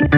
All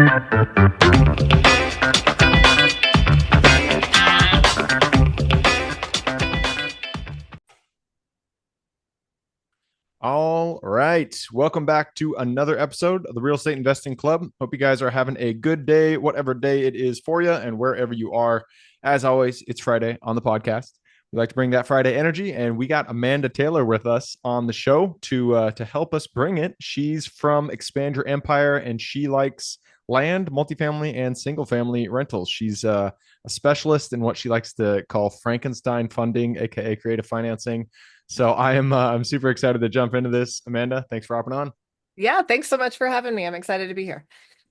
right. Welcome back to another episode of the Real Estate Investing Club. Hope you guys are having a good day, whatever day it is for you, and wherever you are. As always, it's Friday on the podcast. We like to bring that Friday energy, and we got Amanda Taylor with us on the show to help us bring it. She's from Expand Your Empire, and she likes land, multifamily, and single family rentals. She's a specialist in what she likes to call Frankenstein funding, aka creative financing. So I'm super excited to jump into this. Amanda, thanks for hopping on. Yeah, thanks so much for having me. I'm excited to be here.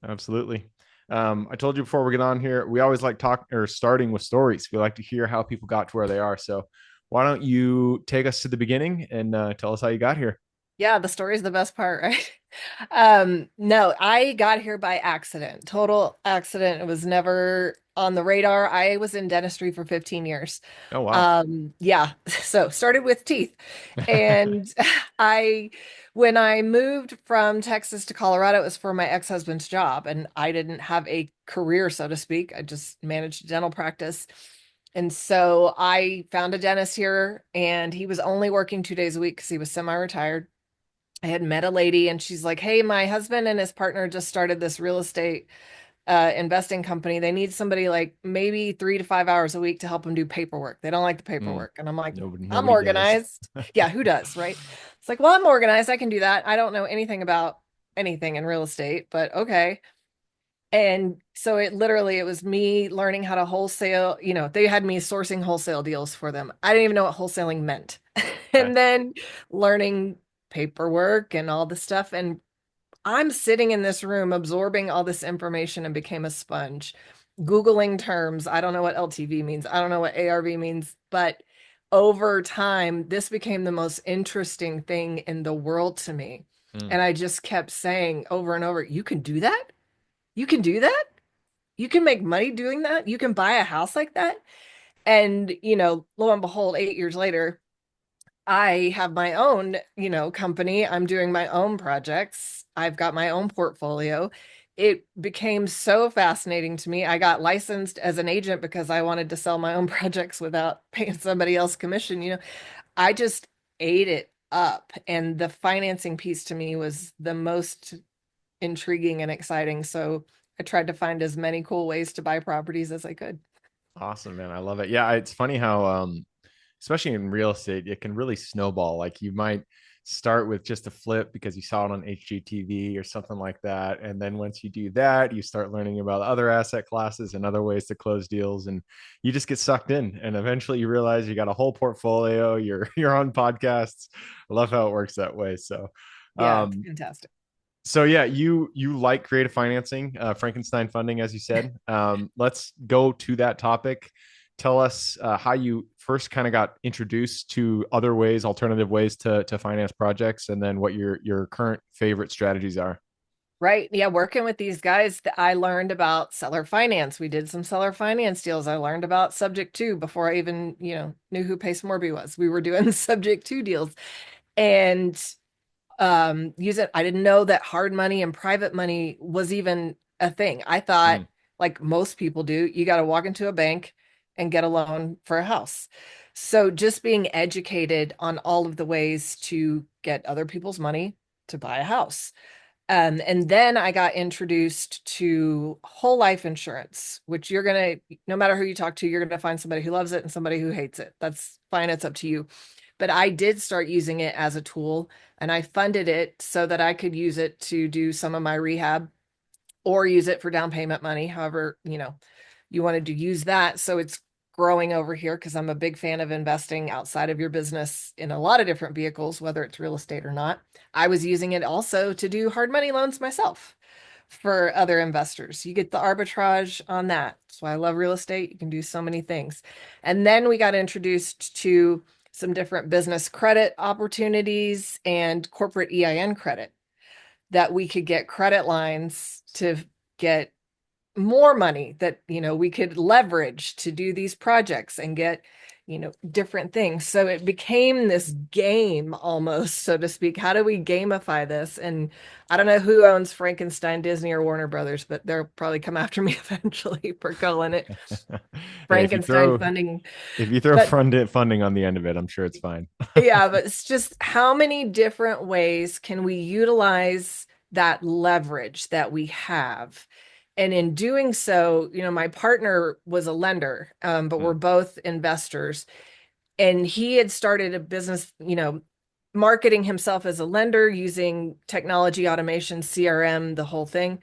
Absolutely. I told you before we get on here, we always like talking or starting with stories. We like to hear how people got to where they are. So why don't you take us to the beginning and tell us how you got here? Yeah, the story is the best part, right? No, I got here by accident, total accident. It was never on the radar. I was in dentistry for 15 years. Oh wow. Yeah, so started with teeth. And I, when I moved from Texas to Colorado, it was for my ex-husband's job, and I didn't have a career, so to speak. I just managed a dental practice. And so I found a dentist here, and he was only working 2 days a week because he was semi-retired. I had met a lady and she's like, "Hey, my husband and his partner just started this real estate investing company. They need somebody like maybe 3 to 5 hours a week to help them do paperwork. They don't like the Mm, paperwork." And I'm like, "I'm nobody does. organized." Yeah, who does, right? It's like, "Well, I'm organized. I can do that. I don't know anything about anything in real estate, but okay." And so it was me learning how to wholesale. They had me sourcing wholesale deals for them. I didn't even know what wholesaling meant. Okay. And then learning paperwork and all the stuff. And I'm sitting in this room absorbing all this information and became a sponge, Googling terms. I don't know what LTV means. I don't know what ARV means, but over time, this became the most interesting thing in the world to me. Mm, And I just kept saying over and over, "You can do that? You can do that? You can make money doing that? You can buy a house like that?" And, lo and behold, 8 years later, I have my own, company. I'm doing my own projects. I've got my own portfolio. It became so fascinating to me. I got licensed as an agent because I wanted to sell my own projects without paying somebody else commission. I just ate it up. And the financing piece to me was the most intriguing and exciting. So I tried to find as many cool ways to buy properties as I could. awesome, man. I love it. Yeah, it's funny how especially in real estate, it can really snowball. Like you might start with just a flip because you saw it on HGTV or something like that. And then once you do that, you start learning about other asset classes and other ways to close deals. And you just get sucked in. And eventually you realize you got a whole portfolio, you're on podcasts. I love how it works that way. So Yeah, it's um fantastic. so yeah, you like creative financing, Frankenstein funding, as you said. Let's go to that topic. Tell us how you first kind of got introduced to other ways, alternative ways to finance projects, and then what your current favorite strategies are. Right. Yeah. Working with these guys, I learned about seller finance. We did some seller finance deals. I learned about subject to before I even, knew who Pace Morby was. We were doing subject to deals and use it. I didn't know that hard money and private money was even a thing. I thought, Mm, like most people do, you got to walk into a bank and get a loan for a house. So just being educated on all of the ways to get other people's money to buy a house. And then I got introduced to whole life insurance, which no matter who you talk to, you're gonna find somebody who loves it and somebody who hates it. That's fine, it's up to you. But I did start using it as a tool, and I funded it so that I could use it to do some of my rehab or use it for down payment money, however, you wanted to use that. So it's growing over here because I'm a big fan of investing outside of your business in a lot of different vehicles, whether it's real estate or not. I was using it also to do hard money loans myself for other investors. You get the arbitrage on that. That's why I love real estate. You can do so many things. And then we got introduced to some different business credit opportunities and corporate EIN credit that we could get credit lines to get more money that we could leverage to do these projects and get different things. So it became this game almost, so to speak. How do we gamify this? And I don't know who owns Frankenstein, Disney or Warner Brothers, but they'll probably come after me eventually for calling it Hey, Frankenstein Funding. if you throw But funding on the end of it, I'm sure it's fine. yeah, but it's just how many different ways can we utilize that leverage that we have? And in doing so, my partner was a lender, but we're Mm, both investors. And he had started a business, marketing himself as a lender using technology, automation, CRM, the whole thing.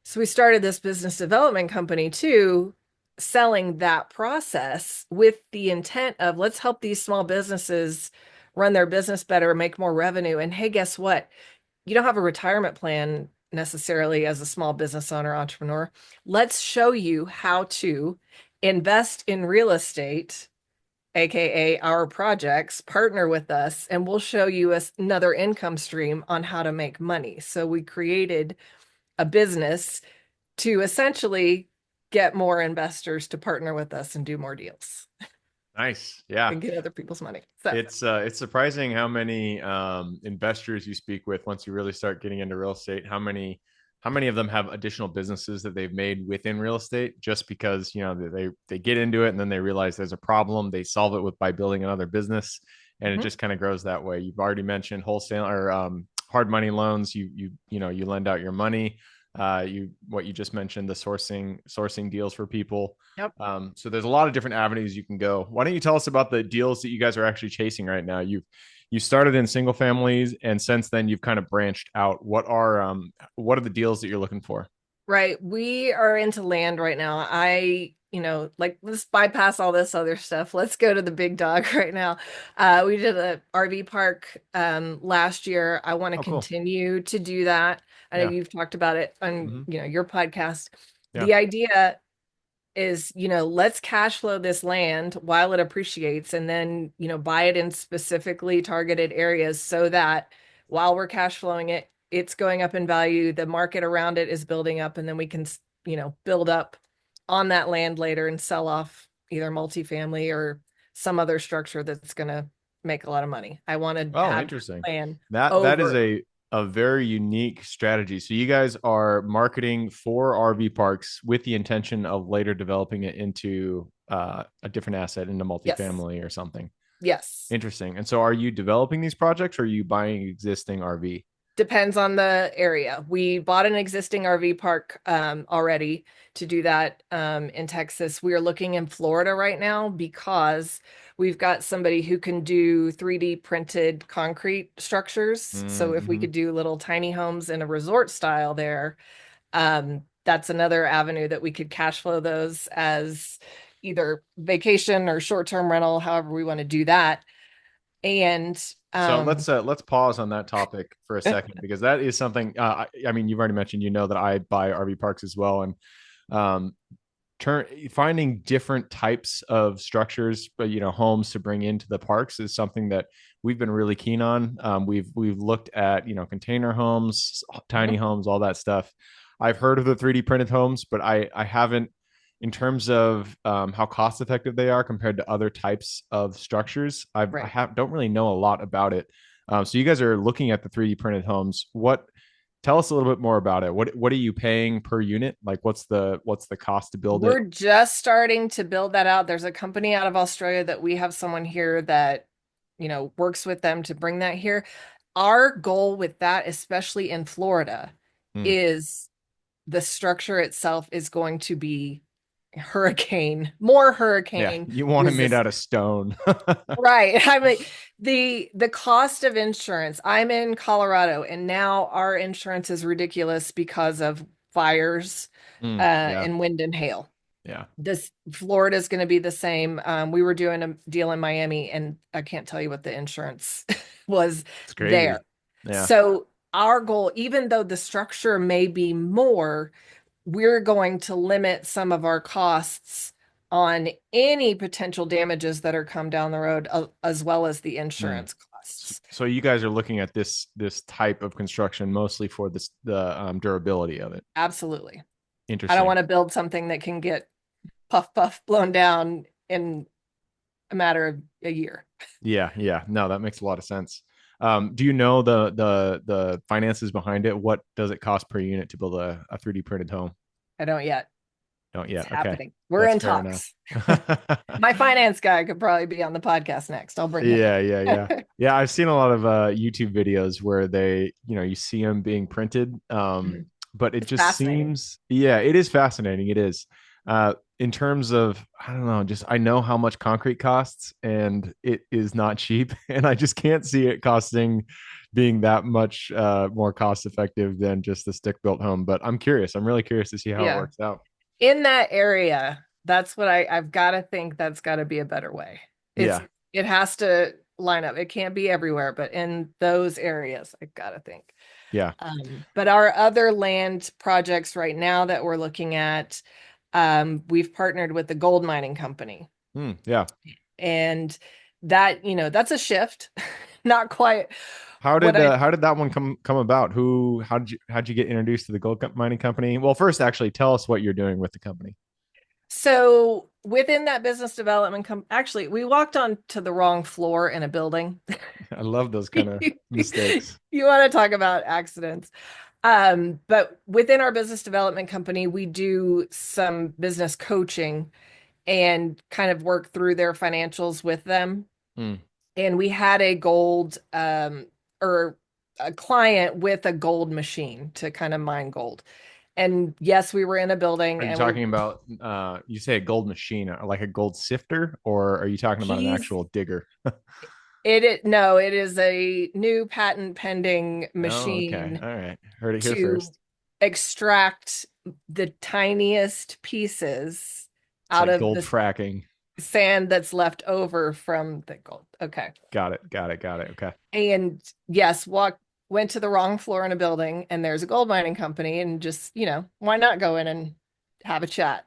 So we started this business development company too, selling that process with the intent of let's help these small businesses run their business better, make more revenue. And hey, guess what? You don't have a retirement plan necessarily as a small business owner, entrepreneur. Let's show you how to invest in real estate, aka our projects, partner with us, and we'll show you another income stream on how to make money. So we created a business to essentially get more investors to partner with us and do more deals nice. Yeah. and get other people's money. So, It's surprising how many investors you speak with once you really start getting into real estate. How many of them have additional businesses that they've made within real estate just because they get into it and then they realize there's a problem. They solve it by building another business, and it mhm. just kind of grows that way. You've already mentioned wholesale or hard money loans. You lend out your money. What you just mentioned, the sourcing deals for people. Yep. So there's a lot of different avenues you can go. Why don't you tell us about the deals that you guys are actually chasing right now? You started in single families, and since then you've kind of branched out. What are the deals that you're looking for? Right. We are into land right now. Like let's bypass all this other stuff. Let's go to the big dog right now. We did a RV park last year. I want to Oh, cool. continue to do that. I know Yeah. you've talked about it on, Hmm. your podcast. Yeah. The idea is, let's cash flow this land while it appreciates and then, buy it in specifically targeted areas so that while we're cash flowing it, it's going up in value, the market around it is building up, and then we can, build up on that land later and sell off either multifamily or some other structure that's going to make a lot of money. I want to Oh, have interesting. that land That is over. a very unique strategy. So you guys are marketing for RV parks with the intention of later developing it into a different asset, into Yes. multifamily or something. Yes. Interesting. And so are you developing these projects or are you buying existing RV? Depends on the area. We bought an existing RV park already to do that in Texas. We are looking in Florida right now because we've got somebody who can do 3D printed concrete structures. So if we Mm-hmm. could do little tiny homes in a resort style there, that's another avenue that we could cash flow those as either vacation or short-term rental, however we want to do that. And So um, let's pause on that topic for a second because that is something. I mean, you've already mentioned that I buy RV parks as well, and um, finding different types of structures, but homes to bring into the parks is something that we've been really keen on. We've looked at container homes, tiny mhm, homes, all that stuff. I've heard of the 3D printed homes, but I haven't in terms of how cost effective they are compared to other types of structures. I right. have don't really know a lot about it. So you guys are looking at the 3D printed homes. What Tell us a little bit more about it. What are you paying per unit? Like what's the cost to build it? We're just starting to build that out. There's a company out of Australia that we have someone here that, works with them to bring that here. Our goal with that, especially in Florida, Hmm. is the structure itself is going to be more Yeah, hurricane you want it made out of resistant. stone. Right. I mean, the cost of insurance. I'm in Colorado, and now our insurance is ridiculous because of fires, Yeah, and wind and hail. yeah, This Florida is going to be the same. We were doing a deal in Miami, and I can't tell you what the insurance was it's there. crazy. Yeah. So our goal, even though the structure may be more, we're going to limit some of our costs on any potential damages that are come down the road, as well as the Hmm. insurance costs. So you guys are looking at this type of construction mostly for the durability of it. Absolutely. I don't Interesting. want to build something that can get puff puff blown down in a matter of a year. Yeah, yeah. No, that makes a lot of sense. Do you know the finances behind it? What does it cost per unit to build a 3D printed home? I don't yet. Don't It's yet. Okay. happening. We're That's in fair enough. talks. My finance guy could probably be on the podcast next. I'll bring him Yeah, yeah, in. yeah. Yeah, I've seen a lot of YouTube videos where they, you see them being printed. But it It's just fascinating. seems, yeah, it is fascinating. It is. In terms of, I don't know, just I know how much concrete costs and it is not cheap. And I just can't see it costing being that much more cost effective than just the stick built home. But I'm curious. I'm really curious to see how it Yeah. works out. In that area, that's what I've got to think that's got to be a better way. It's Yeah. it has to line up. It can't be everywhere, but in those areas, I've got to think. Yeah. But our other land projects right now that we're looking at, we've partnered with the gold mining company. Yeah. And that, that's a shift. Not quite How what did I how did that one come about? How'd you get introduced to the mining company? Well, first, actually, tell us what you're doing with the company. so within that business development actually, we walked on to the wrong floor in a building. I love those kind of mistakes. You want to talk about accidents. But within our business development company, we do some business coaching and kind of work through their financials with them. Mm. And we had a gold or a client with a gold machine to kind of mine gold. And yes, we were in a building Are you and we're talking about you say a gold machine, like a gold sifter, or are you talking about an he's actual digger? no, it is a new patent pending Oh, okay. machine All right. Heard it here to first. extract the tiniest pieces It's out like of gold the fracking. sand that's left over from the gold. Okay. Got it. Got it. Got it. Okay. And yes, went to the wrong floor in a building and there's a gold mining company and just, why not go in and have a chat?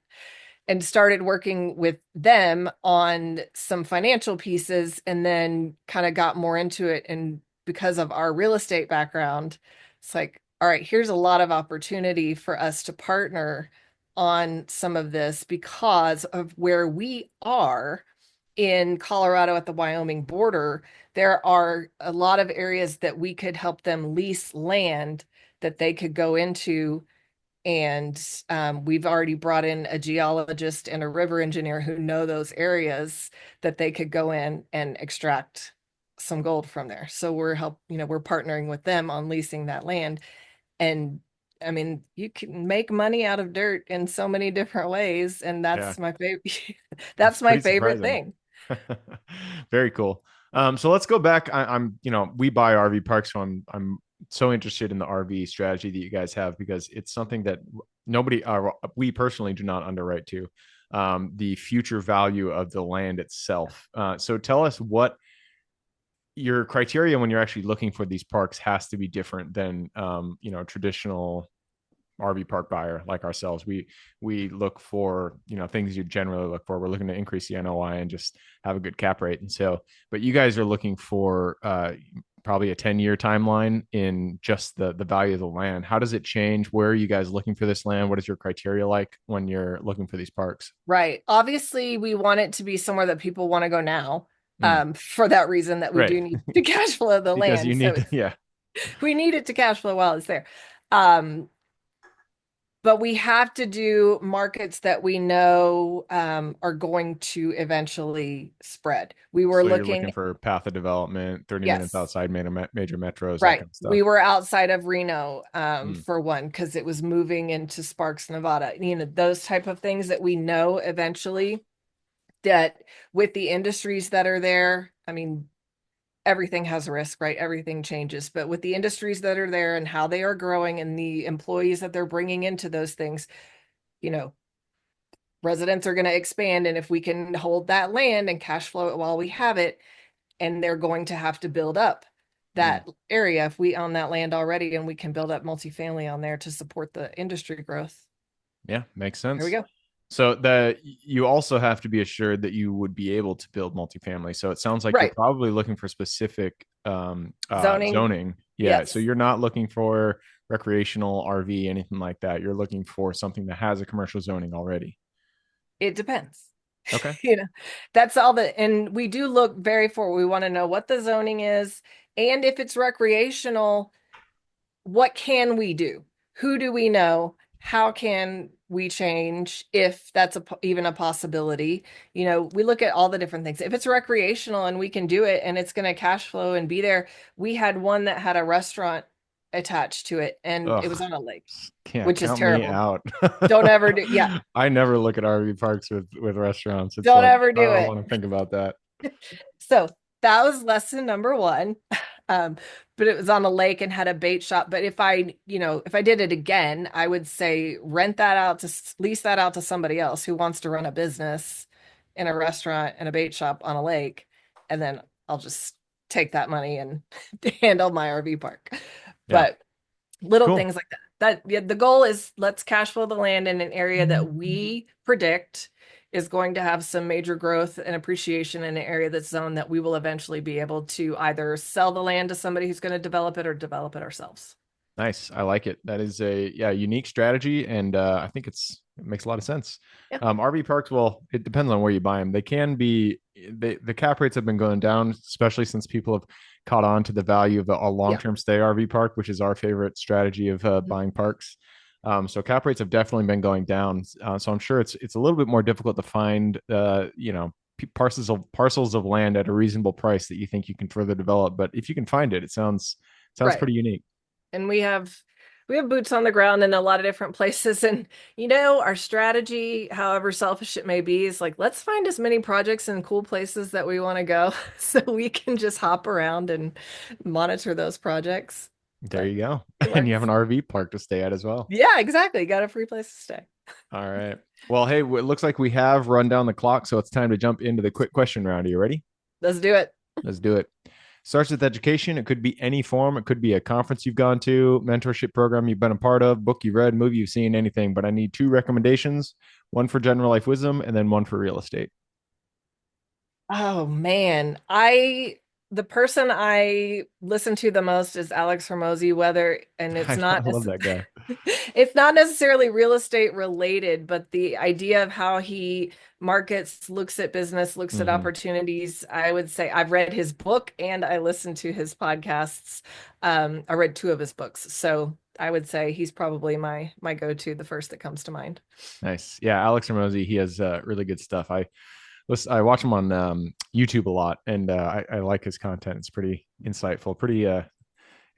And started working with them on some financial pieces and then kind of got more into it. And because of our real estate background, it's like, all right, here's a lot of opportunity for us to partner on some of this because of where we are in Colorado at the Wyoming border. There are a lot of areas that we could help them lease land that they could go into, and we've already brought in a geologist and a river engineer who know those areas that they could go in and extract some gold from there. So we're partnering with them on leasing that land. And I mean, you can make money out of dirt in so many different ways, and Yeah. that's my favorite. That's That's my pretty favorite surprising. thing. Very cool. So let's go back. I'm, we buy RV parks, so I'm so interested in the RV strategy that you guys have because it's something that nobody, we personally do not underwrite to. The future value of the land itself. So tell us what your criteria when you're actually looking for these parks has to be different than, traditional RV park buyer like ourselves. We look for, things you generally look for. We're looking to increase the NOI and just have a good cap rate. And so, but you guys are looking for probably a 10-year timeline in just the value of the land. How does it change? Where are you guys looking for this land? What is your criteria like when you're looking for these parks? Right. Obviously, we want it to be somewhere that people want to go now. Mm, For that reason that we right. do need to cash flow the Because you land. So need to, it's yeah. we need it to cash flow while it's there. Um, but we have to do markets that we know are going to eventually spread. We were So you're looking looking, for path of development, 30 minutes yes, outside major metros, that right. kind of stuff. We were outside of Reno Mm, for one because it was moving into Sparks, Nevada. Those type of things that we know eventually that with the industries that are there, I mean, everything has a risk, right? Everything changes. But with the industries that are there and how they are growing and the employees that they're bringing into those things, you know, residents are going to expand. And if we can hold that land and cash flow it while we have it, and they're going to have to build up mm. that area if we own that land already and we can build up multifamily on there to support the industry growth. Yeah, makes Here we sense. go. So you also have to be assured that you would be able to build multifamily. So it sounds like you're Right. probably looking for specific Zoning. zoning. Yeah. So Yes, you're not looking for recreational RV, anything like that. You're looking for something that has a commercial zoning already. it depends. Okay. You know, that's all that, and we do look very forward. We want to know what the zoning is, and if it's recreational, what can we do? Who do we know? How can we change if that's even a possibility? You know, we look at all the different things. If it's recreational and we can do it and it's going to cash flow and be there, we had one that had a restaurant attached to it and it was Ugh, on a lake, can't which is count me terrible. out. Don't ever do, yeah, I never look at RV parks with restaurants. It's don't like ever I do don't it. want to think about that. So that was lesson number one. Um, but it was on a lake and had a bait shop. But if I, if I did it again, I would say rent that out to lease that out to somebody else who wants to run a business in a restaurant and a bait shop on a lake. And then I'll just take that money and handle my RV park. Yeah. But little Cool. things like that. Yeah, the goal is let's cash flow the land in an area that we predict is going to have some major growth and appreciation in an area that's zoned that we will eventually be able to either sell the land to somebody who's going to develop it or develop it ourselves. Nice. I like it. That is a unique strategy, and I think it makes a lot of sense. Yeah. RV parks, well, it depends on where you buy them. They can be the cap rates have been going down, especially since people have caught on to the value of a long Yeah. term stay RV park, which is our favorite strategy of Mhm. buying parks. So cap rates have definitely been going down. So I'm sure it's a little bit more difficult to find parcels of land at a reasonable price that you think you can further develop. But if you can find it, it sounds Right. pretty unique. And we have boots on the ground in a lot of different places. And our strategy, however selfish it may be, is like let's find as many projects and cool places that we want to go so we can just hop around and monitor those projects. There But you go. it And you have works. an RV park to stay at as well. Yeah, exactly. Got a free place to stay. All right. Well, hey, it looks like we have run down the clock, so it's time to jump into the quick question round. Are you ready? Let's do it. Let's do it. Starts with education. It could be any form. It could be a conference you've gone to, mentorship program you've been a part of, book you read, movie you've seen, anything. But I need two recommendations, one for general life wisdom and then one for real estate. Oh man, the person I listen to the most is Alex Hormozy, whether and I love that guy. it's not necessarily real estate related, but the idea of how he markets, looks at business, looks at Mm-hmm. opportunities. I would say I've read his book and I listened to his podcasts. I read two of his books, so I would say he's probably my go-to, the first that comes to mind. Nice. Yeah, Alex Ramosi, he has really good stuff. I watch him on YouTube a lot, and I like his content. It's pretty insightful. Pretty.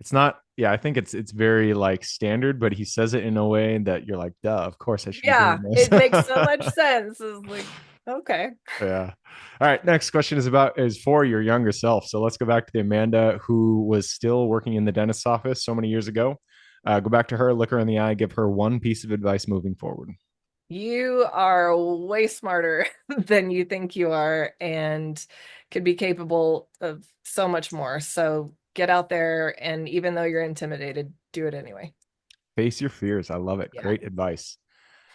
It's not. Yeah, I think it's very like standard, but he says it in a way that you're like, duh, of course I should be Yeah, doing this. it makes so much sense. It's like, okay. Yeah. All right. Next question is for your younger self. So let's go back to the Amanda who was still working in the dentist's office so many years ago. Go back to her, look her in the eye, give her one piece of advice moving forward. You are way smarter than you think you are and could be capable of so much more. So get out there, and even though you're intimidated, do it anyway. Face your fears. I love it. Yeah. Great advice.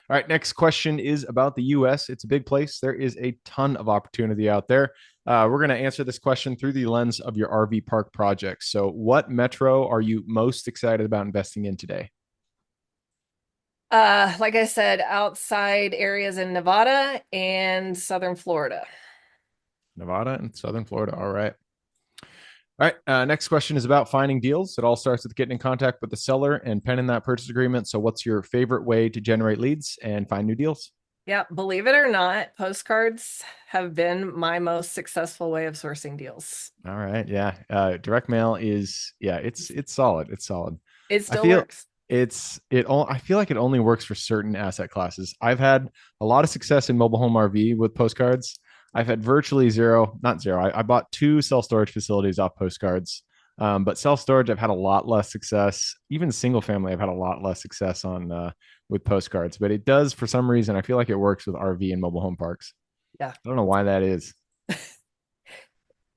All right, next question is about the US. It's a big place. There is a ton of opportunity out there. We're going to answer this question through the lens of your RV park project. So, what metro are you most excited about investing in today? Like I said, outside areas in Nevada and southern Florida. Nevada and Southern Florida. All right. All right. Next question is about finding deals. It all starts with getting in contact with the seller and penning that purchase agreement. So, what's your favorite way to generate leads and find new deals? Yeah, believe it or not, postcards have been my most successful way of sourcing deals. All right. Yeah. Direct mail is, yeah, it's solid. It's solid. It I still feel works. I feel like it only works for certain asset classes. I've had a lot of success in mobile home RV with postcards. I've had virtually zero, not zero. I bought two self storage facilities off postcards. But self storage, I've had a lot less success. Even single family, I've had a lot less success on with postcards. But it does, for some reason, I feel like it works with RV and mobile home parks. Yeah. I don't know why that is.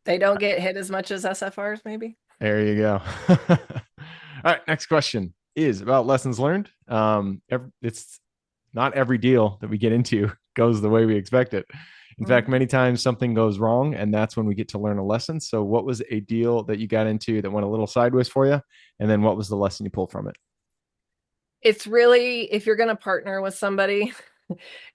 They don't get hit as much as SFRs, maybe. There you go. All right, next question is about lessons learned. It's not every deal that we get into goes the way we expect it. In fact, Mhm. many times something goes wrong, and that's when we get to learn a lesson. So, what was a deal that you got into that went a little sideways for you? And then what was the lesson you pulled from it? It's really, if you're going to partner with somebody,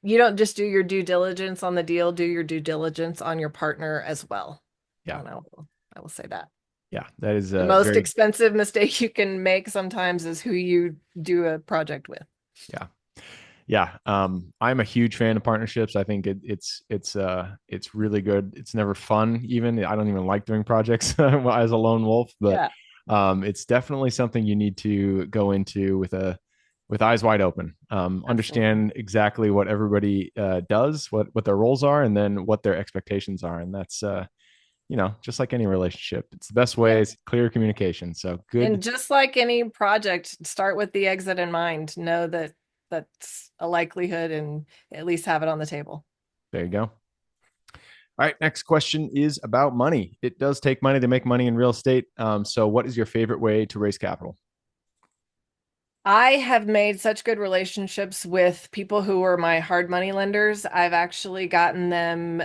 You don't just do your due diligence on the deal, do your due diligence on your partner as well. Yeah. And I will say that. Yeah. That is The most very, expensive mistake you can make sometimes is who you do a project with. yeah. Yeah. I'm a huge fan of partnerships. I think it's really good. It's never fun. Even I don't even like doing projects as a lone wolf, but Yeah, it's definitely something you need to go into with eyes wide open. absolutely. Understand exactly what everybody does, what their roles are, and then what their expectations are. And that's just like any relationship, it's the best way Yep. is clear communication. So good. And just like any project, start with the exit in mind. Know that that's a likelihood and at least have it on the table. There you go. All right, next question is about money. It does take money to make money in real estate. So, what is your favorite way to raise capital? I have made such good relationships with people who are my hard money lenders. I've actually gotten them,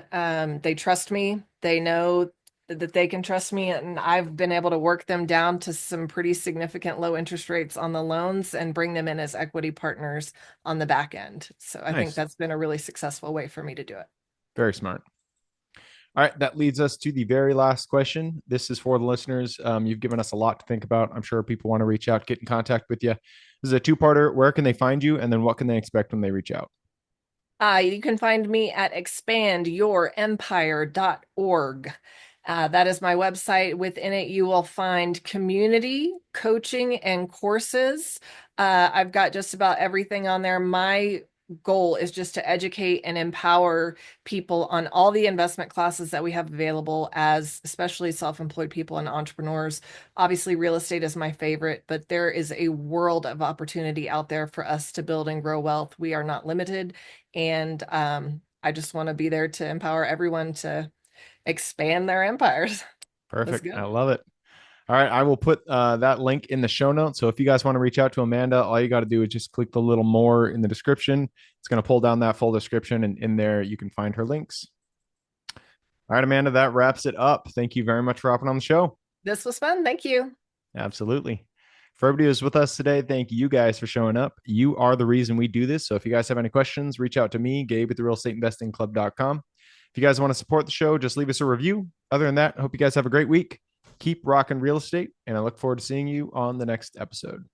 they trust me. They know that they can trust me, and I've been able to work them down to some pretty significant low interest rates on the loans and bring them in as equity partners on the back end. So I think Nice, that's been a really successful way for me to do it. very smart. All right, that leads us to the very last question. This is for the listeners. You've given us a lot to think about. I'm sure people want to reach out, get in contact with you. This is a two-parter. Where can they find you, and then what can they expect when they reach out? You can find me at expandyourempire.org. That is my website. Within it, you will find community, coaching, and courses. I've got just about everything on there. My goal is just to educate and empower people on all the investment classes that we have available as especially self-employed people and entrepreneurs. Obviously, real estate is my favorite, but there is a world of opportunity out there for us to build and grow wealth. We are not limited. And I just want to be there to empower everyone to expand their empires. Let's Perfect. I go. love it. All right, I will put that link in the show notes. So if you guys want to reach out to Amanda, all you got to do is just click the little more in the description. It's going to pull down that full description, and in there you can find her links. All right, Amanda, that wraps it up. Thank you very much for hopping on the show. This was fun. Thank you. Absolutely. For everybody who's with us today, thank you guys for showing up. You are the reason we do this. So if you guys have any questions, reach out to me, Gabe at the realestateInvestingClub.com. If you guys want to support the show, just leave us a review. Other than that, I hope you guys have a great week. Keep rocking real estate, and I look forward to seeing you on the next episode.